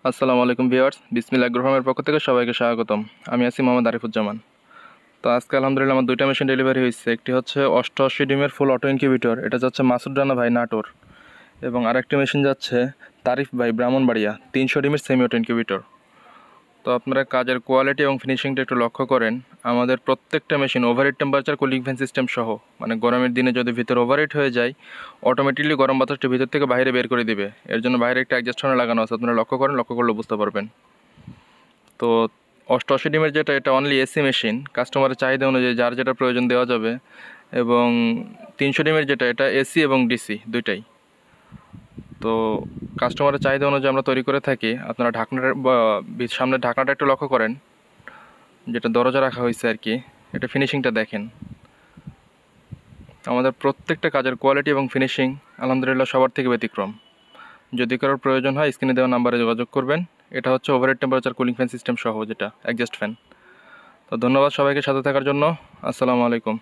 আসসালামু আলাইকুম ভিউয়ার্স, বিসমিল্লাহ গ্রোফার্মের পক্ষ থেকে সবাইকে স্বাগতম। আমি আছি মোহাম্মদ আরিফুজ্জামান। তো আজকে আলহামদুলিল্লাহ আমার দুইটা মেশিন ডেলিভারি হয়েছে। একটি হচ্ছে 88 ডিমের ফুল অটো ইনকিউবেটর, এটা যাচ্ছে মাসুদ রানা ভাই নাটোর, এবং আরেকটি মেশিন যাচ্ছে তারিফ ভাই ব্রাহ্মণবাড়িয়া 300 ডিমের সেমি অটো ইনকিউবেটর। তো আপনারা কাজের কোয়ালিটি এবং ফিনিশিংটা একটু লক্ষ্য করেন। আমাদের প্রত্যেকটা machine overheat temperature cooling fan system সহ, মানে গরমের দিনে যদি ভিতরে ওভারহিট হয়ে যায় অটোমেটিকলি গরম বাতাসটি ভিতর থেকে বাইরে বের করে দিবে। এর জন্য বাইরে একটা অ্যাডজাস্ট ফ্যান লাগানো আছে, আপনারা লক্ষ্য করেন, লক্ষ্য করলে বুঝতে পারবেন। তো 88 ডিমের যেটা, এটা অনলি এসি মেশিন, কাস্টমারের চাহিদা অনুযায়ী যার যেটা প্রয়োজন দেওয়া যাবে। এবং 300 ডিমের যেটা, এটা এসি এবং ডিসি দুইটাই। তো কাস্টমারের চাহিদা অনুযায়ী আমরা তৈরি করে থাকি। আপনারা ঢাকনাটা বা সামনের ঢাকনাটা একটু লক্ষ্য করেন, যেটা দরজা রাখা হয়েছে আর কি, এটা ফিনিশিংটা দেখেন। আমাদের প্রত্যেকটা কাজের কোয়ালিটি এবং ফিনিশিং আলহামদুলিল্লাহ সবার থেকে ব্যতিক্রম। যদি কারোর প্রয়োজন হয় স্ক্রিনে দেওয়া নাম্বারে যোগাযোগ করবেন। এটা হচ্ছে overhead temperature cooling fan system সহ, যেটা অ্যাডজাস্ট ফ্যান। তো ধন্যবাদ সবাইকে সাথে থাকার জন্য। আসসালামু আলাইকুম।